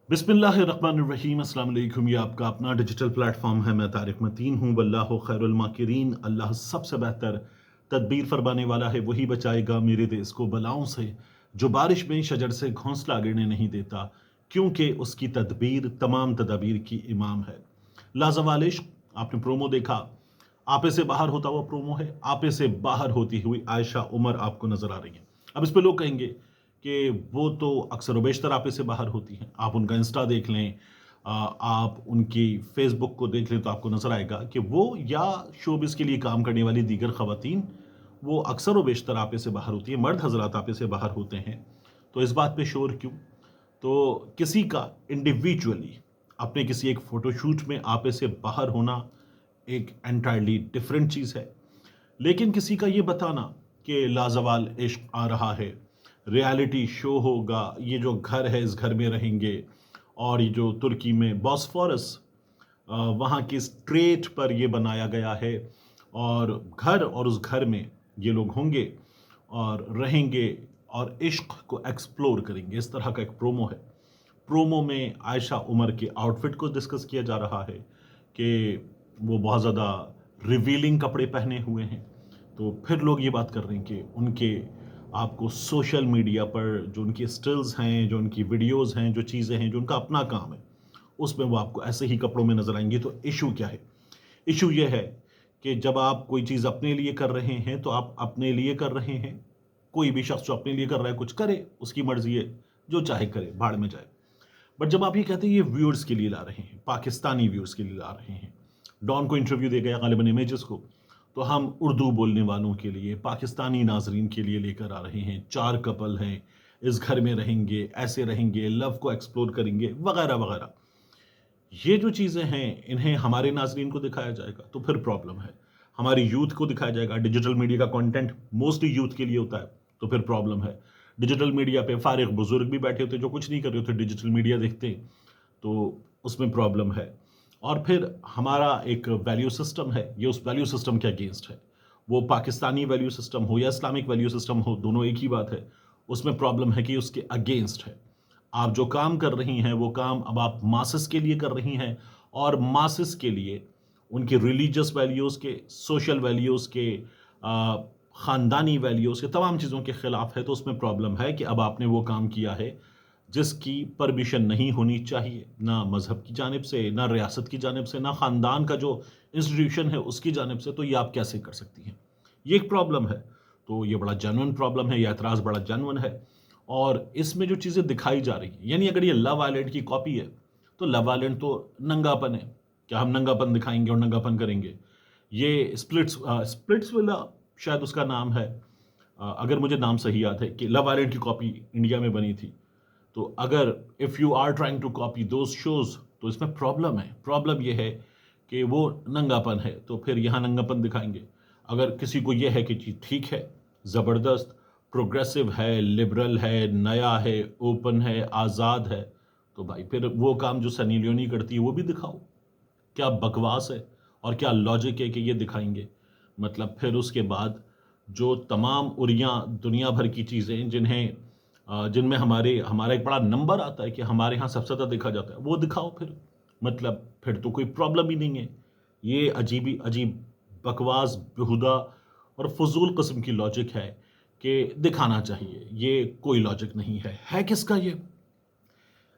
बिस्मिल्लाहिर्रहमानिर्रहीम। अस्सलाम वालेकुम। ये आपका अपना डिजिटल प्लेटफॉर्म है। मैं तारिक मतीन हूँ। वल्लाहु खैरुल माकिरीन। अल्लाह सबसे बेहतर तदबीर फरमाने वाला है, वही बचाएगा मेरे देश को बलाओं से। जो बारिश में शजर से घोंसला गिरने नहीं देता, क्योंकि उसकी तदबीर तमाम तदाबीर की इमाम है। लाजवाल इश्क, आपने प्रोमो देखा। आपे से बाहर होता हुआ प्रोमो है। आपे से बाहर होती हुई आयशा उमर आपको नजर आ रही है। अब इस पे लोग कहेंगे कि वो तो अक्सर व बेशतर आपे से बाहर होती हैं। आप उनका इंस्टा देख लें, आप उनकी फेसबुक को देख लें, तो आपको नजर आएगा कि वो या शोबिस के लिए काम करने वाली दीगर खवातीन, वो अक्सर व बेशतर आपे से बाहर होती है। मर्द हजरात आपे से बाहर होते हैं। तो इस बात पे शोर क्यों? तो किसी का इंडिविजुअली अपने किसी एक फोटोशूट में आपे से बाहर होना एक एंटायरली डिफरेंट चीज़ है। लेकिन किसी का ये बताना कि लाजवाल इश्क आ रहा है, रियलिटी शो होगा, ये जो घर है इस घर में रहेंगे, और ये जो तुर्की में बॉस्फोरस, वहाँ के स्ट्रेट पर ये बनाया गया है, और घर और उस घर में ये लोग होंगे और रहेंगे और इश्क को एक्सप्लोर करेंगे। इस तरह का एक प्रोमो है। प्रोमो में आयशा उमर के आउटफिट को डिस्कस किया जा रहा है कि वो बहुत ज़्यादा रिवीलिंग कपड़े पहने हुए हैं। तो फिर लोग ये बात कर रहे हैं कि उनके आपको सोशल मीडिया पर जो उनकी स्टिल्स हैं, जो उनकी वीडियोस हैं, जो चीज़ें हैं, जो उनका अपना काम है, उसमें वो आपको ऐसे ही कपड़ों में नज़र आएंगी। तो इशू क्या है? इशू ये है कि जब आप कोई चीज़ अपने लिए कर रहे हैं, तो आप अपने लिए कर रहे हैं। कोई भी शख्स जो अपने लिए कर रहा है, कुछ करे, उसकी मर्जी है, जो चाहे करे, भाड़ में जाए। बट जब आप ये कहते हैं ये व्यूअर्स के लिए ला रहे हैं, पाकिस्तानी व्यूअर्स के लिए ला रहे हैं, डॉन को इंटरव्यू दे गया गालिबन इमेजेस को, तो हम उर्दू बोलने वालों के लिए, पाकिस्तानी नाजरीन के लिए लेकर आ रहे हैं। 4 कपल हैं, इस घर में रहेंगे, ऐसे रहेंगे, लव को एक्सप्लोर करेंगे, वगैरह वगैरह। ये जो चीज़ें हैं, इन्हें हमारे नाजरीन को दिखाया जाएगा तो फिर प्रॉब्लम है। हमारी यूथ को दिखाया जाएगा। डिजिटल मीडिया का कंटेंट मोस्टली यूथ के लिए होता है, तो फिर प्रॉब्लम है। डिजिटल मीडिया पे फारिग बुजुर्ग भी बैठे होते जो कुछ नहीं कर रहे होते, डिजिटल मीडिया देखते हैं, तो उसमें प्रॉब्लम है। और फिर हमारा एक वैल्यू सिस्टम है, ये उस वैल्यू सिस्टम के अगेंस्ट है। वो पाकिस्तानी वैल्यू सिस्टम हो या इस्लामिक वैल्यू सिस्टम हो, दोनों एक ही बात है। उसमें प्रॉब्लम है कि उसके अगेंस्ट है। आप जो काम कर रही हैं, वो काम अब आप मासेस के लिए कर रही हैं, और मासेस के लिए उनकी रिलीजियस वैल्यूज़ के, सोशल वैल्यूज़ के, ख़ानदानी वैल्यूज़ के, तमाम चीज़ों के ख़िलाफ़ है। तो उसमें प्रॉब्लम है कि अब आपने वो काम किया है जिसकी परमिशन नहीं होनी चाहिए, ना मज़हब की जानिब से, ना रियासत की जानिब से, ना ख़ानदान का जो इंस्टीट्यूशन है उसकी जानिब से। तो ये आप कैसे कर सकती हैं? ये एक प्रॉब्लम है। तो ये बड़ा जेन्युइन प्रॉब्लम है, ये एतराज़ बड़ा जेन्युइन है। और इसमें जो चीज़ें दिखाई जा रही हैं, यानी अगर ये लव आइलैंड की कॉपी है, तो लव आइलैंड तो नंगापन है। क्या हम नंगापन दिखाएंगे और नंगापन करेंगे? ये स्प्लिट्स विला शायद उसका नाम है, अगर मुझे नाम सही याद है, कि लव आइलैंड की कॉपी इंडिया में बनी थी। तो अगर if you are trying to copy those shows, तो इसमें प्रॉब्लम है। प्रॉब्लम ये है कि वो नंगापन है, तो फिर यहाँ नंगापन दिखाएंगे। अगर किसी को ये है कि जी ठीक है, ज़बरदस्त, प्रोग्रेसिव है, लिबरल है, नया है, ओपन है, आज़ाद है, तो भाई फिर वो काम जो सनी लियोनी करती है वो भी दिखाओ। क्या बकवास है और क्या लॉजिक है कि ये दिखाएंगे? मतलब फिर उसके बाद जो तमाम उरियाँ दुनिया भर की चीज़ें जिनमें हमारा एक बड़ा नंबर आता है कि हमारे यहाँ सबसे ज़्यादा देखा जाता है, वो दिखाओ फिर। मतलब फिर तो कोई प्रॉब्लम ही नहीं है। ये अजीब ही अजीब, बकवास, बेहुदा और फजूल किस्म की लॉजिक है कि दिखाना चाहिए। ये कोई लॉजिक नहीं है किसका ये?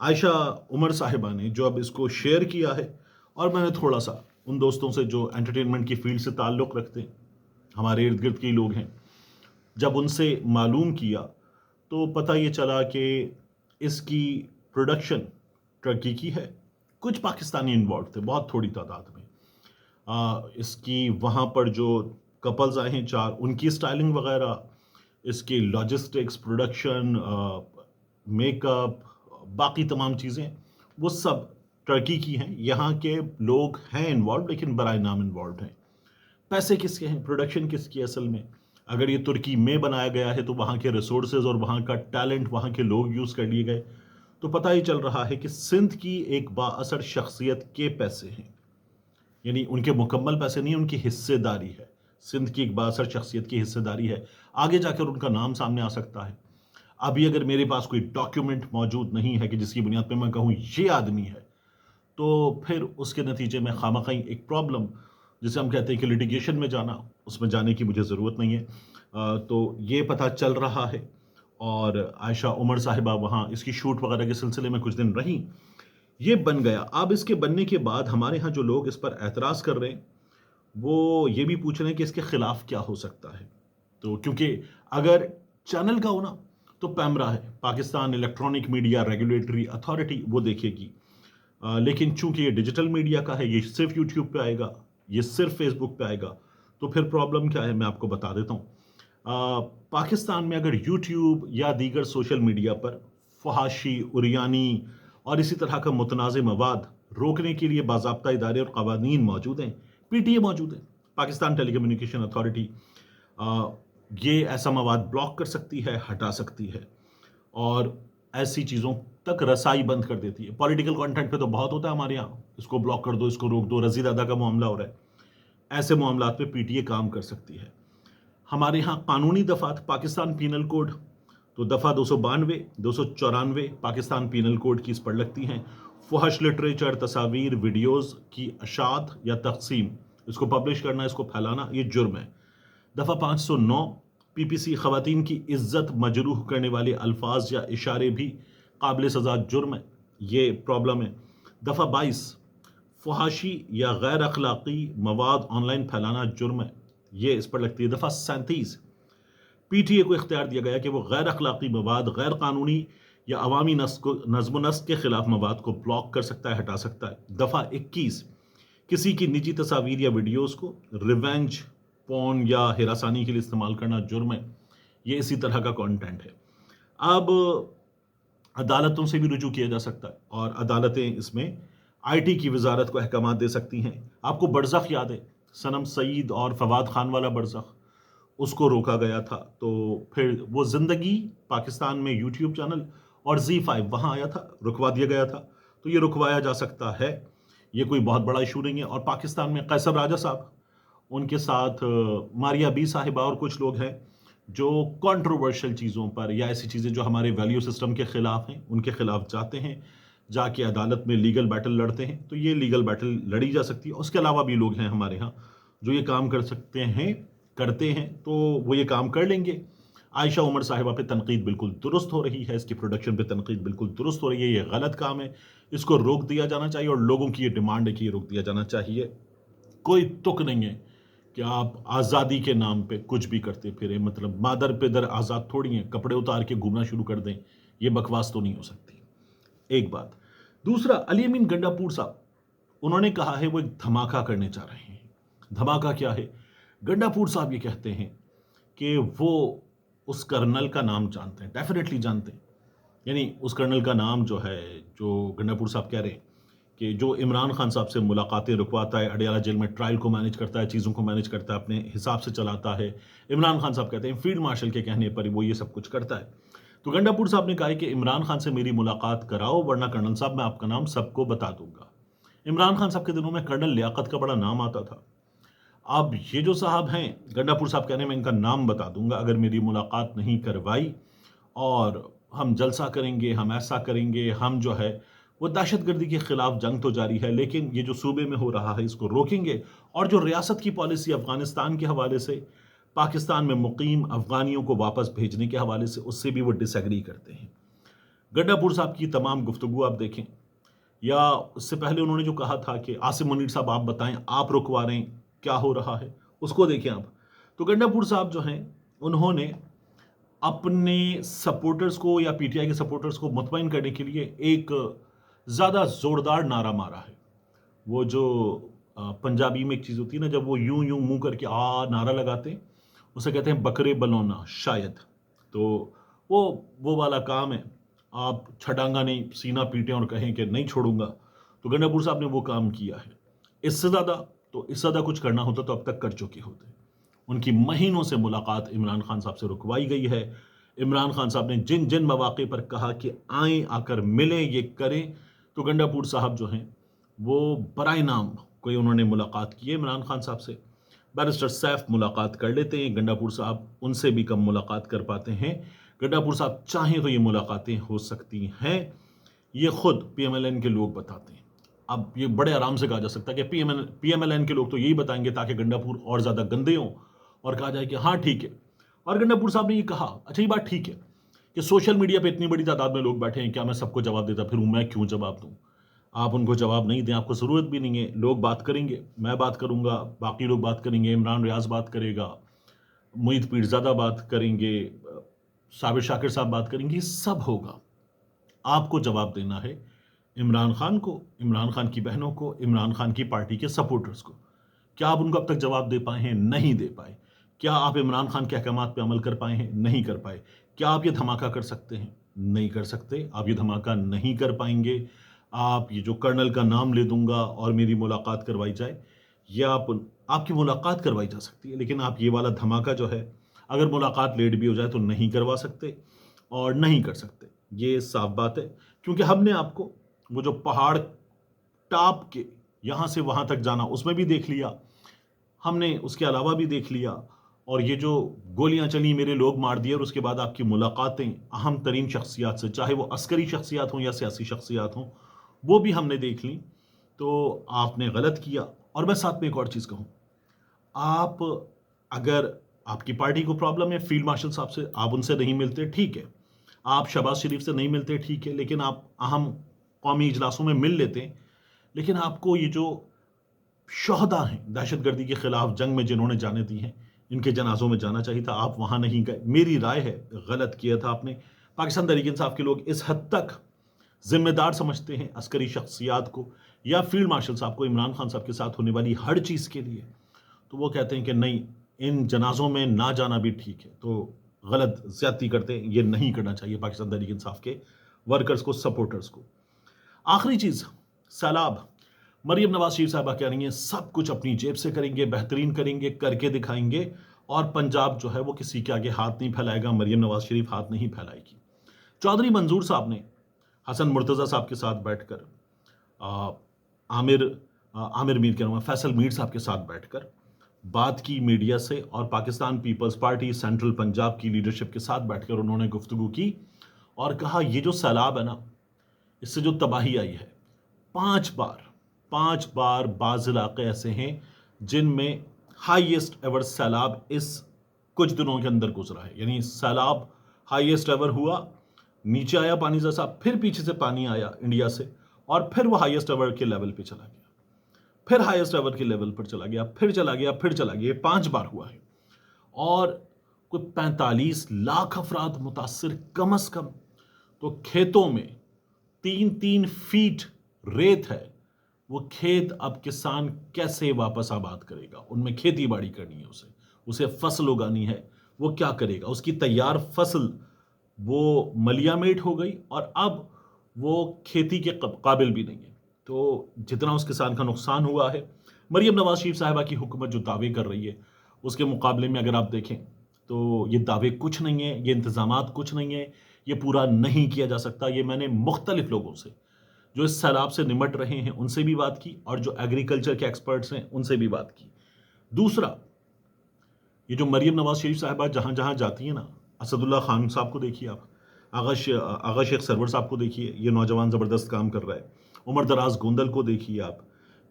आयशा उमर साहिबा ने जो अब इसको शेयर किया है, और मैंने थोड़ा सा उन दोस्तों से जो एंटरटेनमेंट की फील्ड से ताल्लुक़ रखते हैं, हमारे इर्द गिर्द के ही लोग हैं, जब उनसे मालूम किया, तो पता ये चला कि इसकी प्रोडक्शन टर्की की है। कुछ पाकिस्तानी इन्वॉल्व थे, बहुत थोड़ी तादाद में। इसकी वहाँ पर जो कपल्स आए हैं 4, उनकी स्टाइलिंग वगैरह, इसकी लॉजिस्टिक्स, प्रोडक्शन, मेकअप, बाकी तमाम चीज़ें, वो सब टर्की की हैं। यहाँ के लोग हैं इन्वॉल्व, लेकिन बराए नाम इन्वॉल्व हैं। पैसे किसके हैं? प्रोडक्शन किसकी है असल में? अगर ये तुर्की में बनाया गया है, तो वहाँ के रिसोर्सेज और वहाँ का टैलेंट, वहाँ के लोग यूज़ कर लिए गए। तो पता ही चल रहा है कि सिंध की एक बाअसर शख्सियत के पैसे हैं। यानी उनके मुकम्मल पैसे नहीं, उनकी हिस्सेदारी है। सिंध की एक बाअसर शख्सियत की हिस्सेदारी है। आगे जाकर उनका नाम सामने आ सकता है। अभी अगर मेरे पास कोई डॉक्यूमेंट मौजूद नहीं है कि जिसकी बुनियाद पे मैं कहूँ ये आदमी है, तो फिर उसके नतीजे में खामख़ा एक प्रॉब्लम, जिसे हम कहते हैं कि लिटिगेशन में जाना, उसमें जाने की मुझे ज़रूरत नहीं है। तो ये पता चल रहा है, और आयशा उमर साहिबा वहाँ इसकी शूट वगैरह के सिलसिले में कुछ दिन रहीं। ये बन गया। अब इसके बनने के बाद हमारे यहाँ जो लोग इस पर एतराज़ कर रहे हैं, वो ये भी पूछ रहे हैं कि इसके खिलाफ क्या हो सकता है। तो क्योंकि अगर चैनल का हो ना, तो पैमरा है, Pakistan electronic media regulatory authority, वो देखेगी। लेकिन चूंकि ये डिजिटल मीडिया का है, ये सिर्फ यूट्यूब पे आएगा, ये सिर्फ फेसबुक पे आएगा, तो फिर प्रॉब्लम क्या है मैं आपको बता देता हूँ। पाकिस्तान में अगर यूट्यूब या दीगर सोशल मीडिया पर फहाशी, उरियानी और इसी तरह का मुतनाज़ मवाद रोकने के लिए बाज़ाब्ता इदारे और क़वानीन मौजूद हैं। पीटीए मौजूद है, पाकिस्तान टेलीकम्युनिकेशन अथॉरिटी, ये ऐसा मवाद ब्लॉक कर सकती है, हटा सकती है, और ऐसी चीज़ों तक रसाई बंद कर देती है। पॉलिटिकल कंटेंट पे तो बहुत होता है हमारे यहाँ, इसको ब्लॉक कर दो, इसको रोक दो, रज़ी दादा का मामला हो रहा है। ऐसे मामलात पे पीटीए काम कर सकती है। हमारे यहाँ कानूनी दफ़ात, पाकिस्तान पीनल कोड, तो दफ़ा 292, 294 पाकिस्तान पीनल कोड की इस पर लगती हैं। फहश लिटरेचर, तस्वीर, वीडियोज़ की अशात या तक़सीम, इसको पब्लिश करना, इसको फैलाना, ये जुर्म है। दफ़ा 509 पीपीसी, ख़वातीन की इज़्ज़त मजरूह करने वाले अल्फाज या इशारे भी काबिल सज़ा जुर्म है, ये प्रॉब्लम है। दफ़ा 22 फहाशी या गैर अखलाक़ी मवाद ऑनलाइन फैलाना जुर्म है, ये इस पर लगती है। दफ़ा 37 पीटीए को इख्तियार दिया गया कि वो गैर अखलाक़ी मवाद, गैर कानूनी या अवामी नज़्म नस्क के ख़िलाफ़ मवाद को ब्लॉक कर सकता है, हटा सकता है। दफ़ा 21 किसी की निजी तस्वीर या वीडियोज़ को रिवेंज, पॉर्न या हिरासानी के लिए इस्तेमाल करना जुर्म है, ये इसी तरह का कंटेंट है। अब अदालतों से भी रुजू किया जा सकता है, और अदालतें इसमें आईटी की वजारत को अहकामात दे सकती हैं। आपको बरज़ख याद है, सनम सईद और फवाद खान वाला बरज़ख, उसको रोका गया था। तो फिर वो ज़िंदगी पाकिस्तान में यूट्यूब चैनल और Z5 वहाँ आया था, रुकवा दिया गया था, तो ये रुकवाया जा सकता है, ये कोई बहुत बड़ा इशू नहीं है। और पाकिस्तान में कैसर राजा साहब, उनके साथ मारिया बी साहिबा और कुछ लोग हैं जो कंट्रोवर्शियल चीज़ों पर या ऐसी चीज़ें जो हमारे वैल्यू सिस्टम के ख़िलाफ़ हैं, उनके ख़िलाफ़ जाते हैं, जाके अदालत में लीगल बैटल लड़ते हैं, तो ये लीगल बैटल लड़ी जा सकती है। उसके अलावा भी लोग हैं हमारे यहाँ जो ये काम कर सकते हैं, करते हैं, तो वो ये काम कर लेंगे। आयशा उमर साहिबा पे तनकीद बिल्कुल दुरुस्त हो रही है, इसकी प्रोडक्शन पे तनकीद बिल्कुल दुरुस्त हो रही है, ये गलत काम है, इसको रोक दिया जाना चाहिए, और लोगों की ये डिमांड है कि ये रोक दिया जाना चाहिए। कोई तुक नहीं है कि आप आज़ादी के नाम पे कुछ भी करते फिरे, मतलब मादर पिदर आज़ाद थोड़ी हैं, कपड़े उतार के घूमना शुरू कर दें, ये बकवास तो नहीं हो सकती। एक बात। दूसरा, अली अमीन गंडापुर साहब, उन्होंने कहा है वो एक धमाका करने जा रहे हैं। धमाका क्या है? गंडापुर साहब ये कहते हैं कि वो उस कर्नल का नाम जानते हैं, डेफिनेटली जानते हैं। यानी उस कर्नल का नाम जो है, जो गंडापुर साहब कह रहे हैं कि जो इमरान खान साहब से मुलाकातें रुकवाता है, अडयाला जेल में ट्रायल को मैनेज करता है, चीज़ों को मैनेज करता है, अपने हिसाब से चलाता है। इमरान खान साहब कहते हैं फील्ड मार्शल के कहने पर वो ये सब कुछ करता है। तो गंडापुर साहब ने कहा है कि इमरान खान से मेरी मुलाकात कराओ, वरना कर्नल साहब मैं आपका नाम सबको बता दूंगा। इमरान खान साहब के दिनों में कर्नल लियाकत का बड़ा नाम आता था। अब ये जो साहब हैं, गंडापुर साहब कहने में इनका नाम बता दूंगा अगर मेरी मुलाकात नहीं करवाई, और हम जलसा करेंगे, हम ऐसा करेंगे, हम जो है वो दहशतगर्दी के खिलाफ जंग तो जारी है, लेकिन ये जो सूबे में हो रहा है इसको रोकेंगे। और जो रियासत की पॉलिसी अफगानिस्तान के हवाले से, पाकिस्तान में मुकीम अफगानियों को वापस भेजने के हवाले से, उससे भी वो डिसएग्री करते हैं। गंडापुर साहब की तमाम गुफ्तगू आप देखें, या उससे पहले उन्होंने जो कहा था कि आसिम मुनीर साहब आप बताएं, आप रुकवा रहे हैं, क्या हो रहा है, उसको देखें आप। तो गंडापुर साहब जो हैं, उन्होंने अपने सपोर्टर्स को या पीटीआई के सपोर्टर्स को मुतमईन करने के लिए एक ज़्यादा ज़ोरदार नारा मारा है। वो जो पंजाबी में एक चीज़ होती है ना, जब वो यूं यूं मुंह करके नारा लगाते हैं, उसे कहते हैं बकरे बलौना शायद। तो वो वाला काम है। आप छड़ांगा नहीं, सीना पीटें और कहें कि नहीं छोड़ूंगा। तो गंडापुर साहब ने वो काम किया है। इससे ज़्यादा कुछ करना होता तो अब तक कर चुके होते। उनकी महीनों से मुलाकात इमरान खान साहब से रुकवाई गई है। इमरान खान साहब ने जिन जिन मौक़े पर कहा कि आएँ, आकर मिलें, ये करें, तो गंडापुर साहब जो हैं वो बराए नाम कोई उन्होंने मुलाकात की है इमरान खान साहब से। बैरिस्टर सैफ मुलाकात कर लेते हैं, गंडापुर साहब उनसे भी कम मुलाकात कर पाते हैं। گڈھاپور صاحب چاہیں تو یہ ملاقاتیں ہو سکتی ہیں، یہ خود پی ایم ایل این کے لوگ بتاتے ہیں۔ اب یہ بڑے آرام سے کہا جا سکتا ہے کہ پی ایم ایل این کے لوگ تو یہی بتائیں گے تاکہ گنڈاپور اور زیادہ گندے ہوں اور کہا جائے کہ ہاں ٹھیک ہے۔ اور گنڈاپور صاحب نے یہ کہا، اچھا یہ بات ٹھیک ہے کہ سوشل میڈیا پہ اتنی بڑی تعداد میں لوگ بیٹھے ہیں، کیا میں سب کو جواب دیتا پھروں؟ میں کیوں جواب دوں؟ آپ ان کو جواب نہیں دیں، آپ کو ضرورت بھی نہیں ہے۔ لوگ بات کریں گے، میں بات کروں گا، باقی لوگ بات کریں گے، عمران ریاض بات کرے گا، معید پیرزادہ بات کریں گے، صابر شاکر صاحب بات کریں گے، یہ سب ہوگا۔ آپ کو جواب دینا ہے عمران خان کو، عمران خان کی بہنوں کو، عمران خان کی پارٹی کے سپورٹرز کو۔ کیا آپ ان کو اب تک جواب دے پائے ہیں؟ نہیں دے پائے۔ کیا آپ عمران خان کے احکامات پہ عمل کر پائے ہیں؟ نہیں کر پائے۔ کیا آپ یہ دھماکہ کر سکتے ہیں؟ نہیں کر سکتے۔ آپ یہ دھماکہ نہیں کر پائیں گے۔ آپ یہ جو کرنل کا نام لے دوں گا اور میری ملاقات کروائی جائے، یہ آپ کی ملاقات کروائی جا سکتی ہے، لیکن آپ یہ والا دھماکہ جو ہے، اگر ملاقات لیٹ بھی ہو جائے تو نہیں کروا سکتے اور نہیں کر سکتے۔ یہ صاف بات ہے، کیونکہ ہم نے آپ کو وہ جو پہاڑ ٹاپ کے یہاں سے وہاں تک جانا، اس میں بھی دیکھ لیا، ہم نے اس کے علاوہ بھی دیکھ لیا، اور یہ جو گولیاں چلی، میرے لوگ مار دیے، اور اس کے بعد آپ کی ملاقاتیں اہم ترین شخصیات سے، چاہے وہ عسکری شخصیات ہوں یا سیاسی شخصیات ہوں، وہ بھی ہم نے دیکھ لیں۔ تو آپ نے غلط کیا۔ اور میں ساتھ میں ایک اور چیز کہوں، آپ اگر آپ کی پارٹی کو پرابلم ہے فیلڈ مارشل صاحب سے، آپ ان سے نہیں ملتے، ٹھیک ہے۔ آپ شہباز شریف سے نہیں ملتے، ٹھیک ہے، لیکن آپ اہم قومی اجلاسوں میں مل لیتے ہیں۔ لیکن آپ کو یہ جو شہداء ہیں دہشت گردی کے خلاف جنگ میں جنہوں نے جانیں دی ہیں، ان کے جنازوں میں جانا چاہیے تھا، آپ وہاں نہیں گئے۔ میری رائے ہے غلط کیا تھا آپ نے۔ پاکستان تحریک انصاف کے لوگ اس حد تک ذمہ دار سمجھتے ہیں عسکری شخصیات کو یا فیلڈ مارشل صاحب کو عمران خان صاحب کے ساتھ ہونے والی ہر چیز کے لیے، تو وہ کہتے ہیں کہ نہیں، ان جنازوں میں نہ جانا بھی ٹھیک ہے۔ تو غلط زیادتی کرتے ہیں، یہ نہیں کرنا چاہیے پاکستان تحریک انصاف کے ورکرز کو، سپورٹرز کو۔ آخری چیز، سیلاب۔ مریم نواز شریف صاحبہ کہہ رہی ہیں سب کچھ اپنی جیب سے کریں گے، بہترین کریں گے، کر کے دکھائیں گے، اور پنجاب جو ہے وہ کسی کے آگے ہاتھ نہیں پھیلائے گا۔ مریم نواز شریف ہاتھ نہیں پھیلائے گی۔ چودھری منظور صاحب نے حسن مرتضیٰ صاحب کے ساتھ بیٹھ کر، عامر میر کہہ رہا ہوں، فیصل میر صاحب کے ساتھ بیٹھ کر بات کی میڈیا سے، اور پاکستان پیپلز پارٹی سینٹرل پنجاب کی لیڈرشپ کے ساتھ بیٹھ کر انہوں نے گفتگو کی اور کہا یہ جو سیلاب ہے نا، اس سے جو تباہی آئی ہے، 5 بار بعض علاقے ایسے ہیں جن میں ہائیسٹ ایور سیلاب اس کچھ دنوں کے اندر گزرا ہے۔ یعنی سیلاب ہائیسٹ ایور ہوا، نیچے آیا پانی جیسا، پھر پیچھے سے پانی آیا انڈیا سے، اور پھر وہ ہائیسٹ ایور کے لیول پہ چلا گیا، پھر ہائیسٹ ایور کے لیول پر چلا گیا، پھر چلا گیا، پھر چلا گیا۔ 5 بار ہوا ہے، اور کوئی 45 لاکھ افراد متاثر کم از کم۔ تو کھیتوں میں 3 فیٹ ریت ہے، وہ کھیت اب کسان کیسے واپس آباد کرے گا؟ ان میں کھیتی باڑی کرنی ہے، اسے فصل اگانی ہے، وہ کیا کرے گا؟ اس کی تیار فصل وہ ملیا میٹ ہو گئی، اور اب وہ کھیتی کے قابل بھی نہیں ہے۔ تو جتنا اس کسان کا نقصان ہوا ہے، مریم نواز شریف صاحبہ کی حکومت جو دعوے کر رہی ہے، اس کے مقابلے میں اگر آپ دیکھیں تو یہ دعوے کچھ نہیں ہیں، یہ انتظامات کچھ نہیں ہیں، یہ پورا نہیں کیا جا سکتا۔ یہ میں نے مختلف لوگوں سے جو اس سیلاب سے نمٹ رہے ہیں ان سے بھی بات کی، اور جو ایگریکلچر کے ایکسپرٹس ہیں ان سے بھی بات کی۔ دوسرا، یہ جو مریم نواز شریف صاحبہ جہاں جہاں جاتی ہیں نا، اسد اللہ خان صاحب کو دیکھیے آپ، آغا شیخ سرور صاحب کو دیکھیے، یہ نوجوان زبردست کام کر رہا ہے، عمر دراز گوندل کو دیکھیے آپ،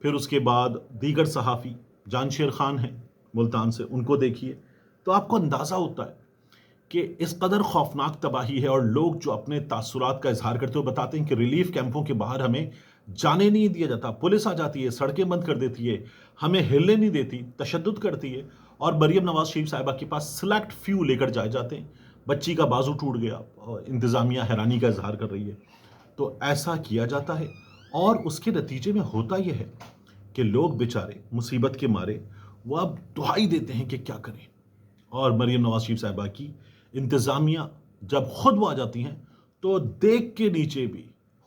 پھر اس کے بعد دیگر صحافی جان شیر خان ہیں ملتان سے، ان کو دیکھیے، تو آپ کو اندازہ ہوتا ہے کہ اس قدر خوفناک تباہی ہے، اور لوگ جو اپنے تاثرات کا اظہار کرتے ہوئے بتاتے ہیں کہ ریلیف کیمپوں کے باہر ہمیں جانے نہیں دیا جاتا، پولیس آ جاتی ہے، سڑکیں بند کر دیتی ہے، ہمیں ہلنے نہیں دیتی، تشدد کرتی ہے، اور مریم نواز شریف صاحبہ کے پاس سلیکٹ فیو لے کر جائے جاتے ہیں۔ بچی کا بازو ٹوٹ گیا، انتظامیہ حیرانی کا اظہار کر رہی ہے۔ تو ایسا کیا جاتا ہے، اور اس کے نتیجے میں ہوتا یہ ہے کہ لوگ بیچارے مصیبت کے مارے وہ اب دہائی دیتے ہیں کہ کیا کریں۔ اور مریم نواز شریف صاحبہ کی انتظامیہ جب خود وہ آ جاتی ہیں تو دیکھ کے نیچے بھی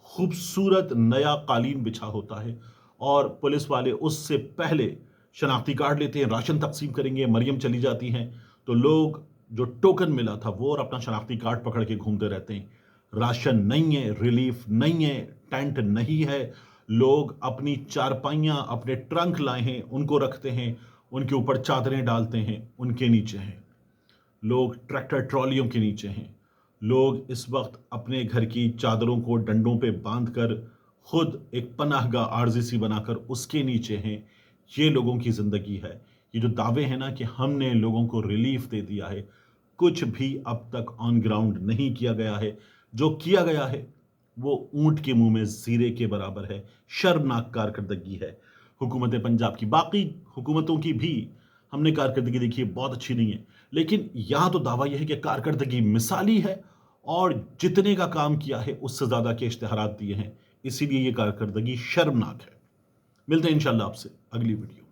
خوبصورت نیا قالین بچھا ہوتا ہے، اور پولیس والے اس سے پہلے شناختی کارڈ لیتے ہیں، راشن تقسیم کریں گے، مریم چلی جاتی ہیں تو لوگ جو ٹوکن ملا تھا وہ اور اپنا شناختی کارڈ پکڑ کے گھومتے رہتے ہیں۔ راشن نہیں ہے، ریلیف نہیں ہے، ٹینٹ نہیں ہے، لوگ اپنی چارپائیاں، اپنے ٹرنک لائے ہیں، ان کو رکھتے ہیں، ان کے اوپر چادریں ڈالتے ہیں، ان کے نیچے ہیں، لوگ ٹریکٹر ٹرالیوں کے نیچے ہیں، لوگ اس وقت اپنے گھر کی چادروں کو ڈنڈوں پہ باندھ کر خود ایک پناہ گاہ عارضی سی بنا کر اس کے نیچے ہیں. یہ لوگوں کی زندگی ہے. یہ جو دعوے ہیں نا کہ ہم نے لوگوں کو ریلیف دے دیا ہے، کچھ بھی اب تک آن گراؤنڈ نہیں کیا گیا ہے. جو کیا گیا ہے وہ اونٹ کے منہ میں زیرے کے برابر ہے. شرمناک کارکردگی ہے حکومت پنجاب کی. باقی حکومتوں کی بھی ہم نے کارکردگی دیکھی ہے، بہت اچھی نہیں ہے، لیکن یہاں تو دعویٰ یہ ہے کہ کارکردگی مثالی ہے اور جتنے کا کام کیا ہے اس سے زیادہ کے اشتہارات دیے ہیں، اسی لیے یہ کارکردگی شرمناک ہے. ملتے ہیں انشاءاللہ آپ سے اگلی ویڈیو.